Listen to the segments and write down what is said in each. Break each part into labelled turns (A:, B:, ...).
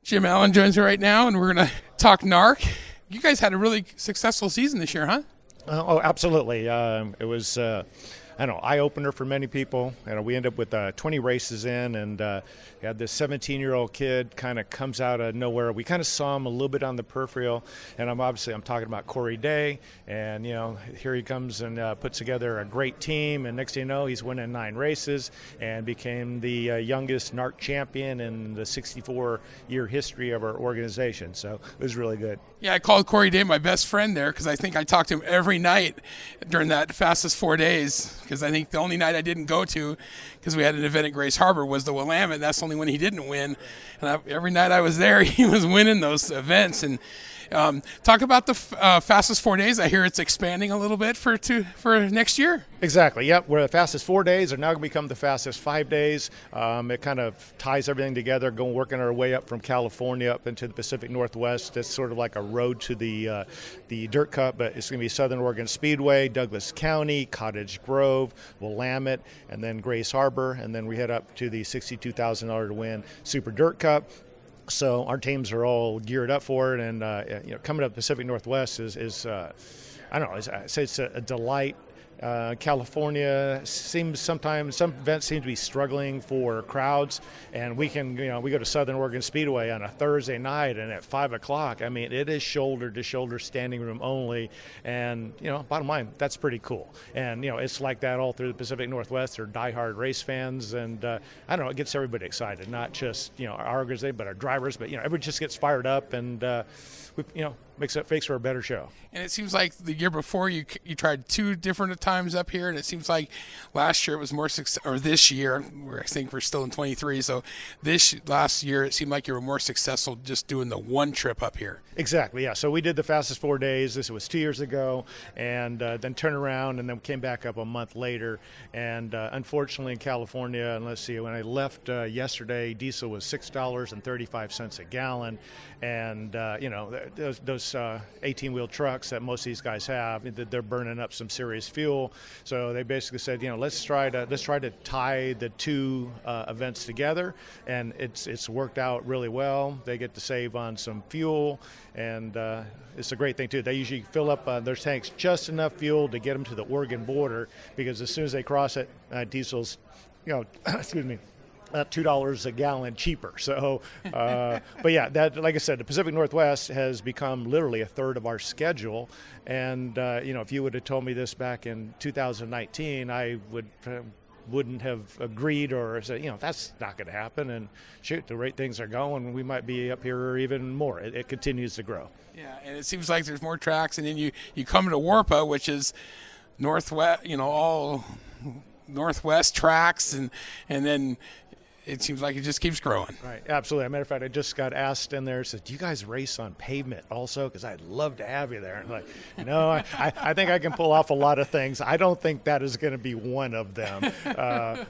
A: Jim Allen joins me right now, and we're going to talk NARC. You guys had a really successful season this year, huh?
B: Oh, absolutely. It was, eye-opener for many people. We ended up with 20 races in, and we had this 17-year-old kid kind of comes out of nowhere. We kind of saw him a little bit on the peripheral, and I'm talking about Corey Day, and here he comes and puts together a great team, and next thing you know, he's winning 9 races and became the youngest NARC champion in the 64-year history of our organization. So it was really good.
A: Yeah, I called Corey Day my best friend there because I think I talked to him every night during that fastest 4 days, because I think the only night I didn't go to, because we had an event at Grace Harbor, was the Willamette. That's the only one he didn't win. And every night I was there, he was winning those events. And talk about the fastest 4 days. I hear it's expanding a little bit for next year.
B: Exactly. Yep. Where the fastest 4 days are now going to become the fastest 5 days. It kind of ties everything together, working our way up from California up into the Pacific Northwest. It's sort of like a road to the Dirt Cup, but it's going to be Southern Oregon Speedway, Douglas County, Cottage Grove, Willamette, and then Grace Harbor, and then we head up to the $62,000 to win Super Dirt Cup. So our teams are all geared up for it, and coming up Pacific Northwest is I'd say it's a delight. California seems sometimes, some events seem to be struggling for crowds, and we go to Southern Oregon Speedway on a Thursday night, and at 5 o'clock, I mean, it is shoulder to shoulder, standing room only, and bottom line, that's pretty cool. And it's like that all through the Pacific Northwest. They're diehard race fans, and it gets everybody excited, not just our organization, but our drivers, but everybody just gets fired up, and makes for a better show. And
A: it seems like the year before you tried 2 different times up here, and it seems like last year it was more success, or this year, I think we're still in 23, so last year it seemed like you were more successful just doing the one trip up here.
B: Exactly, yeah. So we did the fastest 4 days. This was 2 years ago, and then turned around and then came back up a month later. And unfortunately in California, and let's see, when I left yesterday, diesel was $6.35 a gallon, and those 18-wheel trucks that most of these guys have, they're burning up some serious fuel. So they basically said, let's try to tie the 2 events together, and it's worked out really well. They get to save on some fuel, and it's a great thing too. They usually fill up their tanks just enough fuel to get them to the Oregon border, because as soon as they cross it, diesel's, excuse me, $2 a gallon cheaper. So, but yeah, that, like I said, the Pacific Northwest has become literally a third of our schedule. And if you would have told me this back in 2019, I wouldn't have agreed or said, that's not going to happen. And shoot, the rate things are going, we might be up here or even more. It continues to grow.
A: Yeah, and it seems like there's more tracks, and then you come to WARPA, which is northwest, all northwest tracks, and then it seems like it just keeps growing.
B: Right, absolutely. As a matter of fact, I just got asked in there, said, do you guys race on pavement also? Because I'd love to have you there. And like, no, I think I can pull off a lot of things. I don't think that is going to be one of them.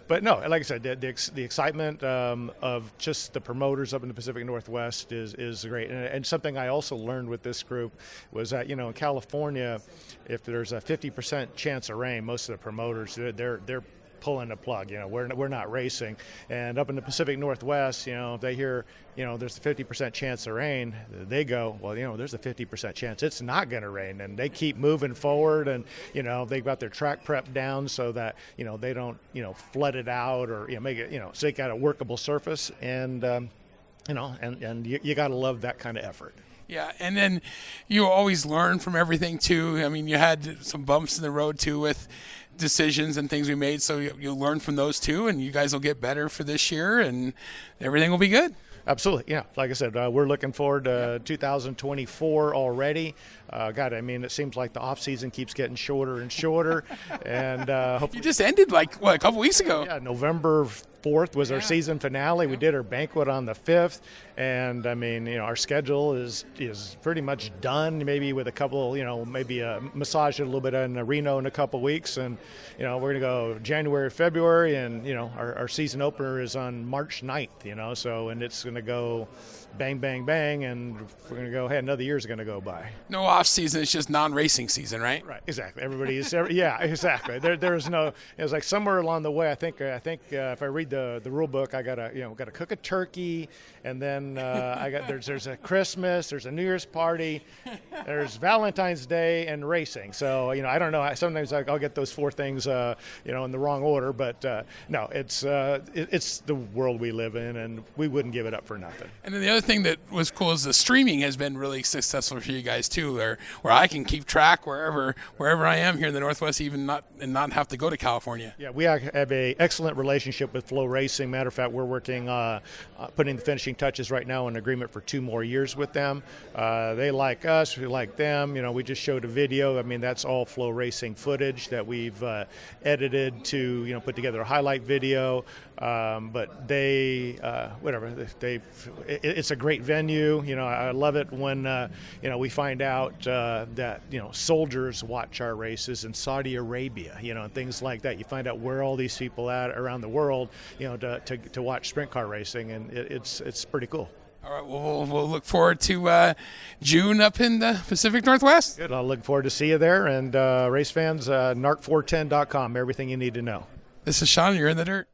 B: But no, like I said, the excitement of just the promoters up in the Pacific Northwest is great. And something I also learned with this group was that, in California, if there's a 50% chance of rain, most of the promoters, they're pulling the plug. We're not racing. And up in the Pacific Northwest, if they hear, there's a 50% chance of rain, they go, well, there's a 50% chance it's not going to rain. And they keep moving forward, and, they've got their track prep down so that, they don't, flood it out or, make it, so they got a workable surface. And, and you got to love that kind of effort.
A: Yeah, and then you always learn from everything, too. I mean, you had some bumps in the road, too, with decisions and things we made, so you'll learn from those, too, and you guys will get better for this year, and everything will be good.
B: Absolutely, yeah. Like I said, we're looking forward to 2024 already. God, I mean, it seems like the off season keeps getting shorter and shorter, and hopefully,
A: you just ended a couple weeks ago.
B: Yeah, November 4th was our season finale. We did our banquet on the 5th, and I mean, our schedule is pretty much done. Maybe with a couple, maybe massage it a little bit in Reno in a couple weeks, and we're gonna go January, February, and our season opener is on March 9th. So, and it's gonna go bang, bang, bang, and we're going to go, hey, another year's going to go by.
A: No off season, it's just non-racing season, right?
B: Right, exactly. Everybody is, yeah, exactly. There's no. It was like somewhere along the way. I think if I read the rule book, I gotta cook a turkey, and then there's a Christmas, there's a New Year's party, there's Valentine's Day, and racing. So I don't know. Sometimes I'll get those four things in the wrong order, but no, it's the world we live in, and we wouldn't give it up for nothing.
A: And then the other thing that was cool is the streaming has been really successful for you guys too, where I can keep track wherever I am here in the Northwest, even not have to go to California.
B: Yeah, we have an excellent relationship with Flow Racing. Matter of fact, we're working putting the finishing touches right now, an agreement for 2 more years with them. They like us, we like them. We just showed a video. I mean, that's all Flow Racing footage that we've edited to put together a highlight video. But it's a great venue. I love it when we find out that soldiers watch our races in Saudi Arabia, and things like that. You find out where all these people at around the world, to watch sprint car racing, and it's pretty cool.
A: All right, well, we'll look forward to June up in the Pacific Northwest.
B: Good. I'll look forward to see you there. And race fans, NARC410.com, everything you need to know.
A: This is Shaun. You're in the dirt.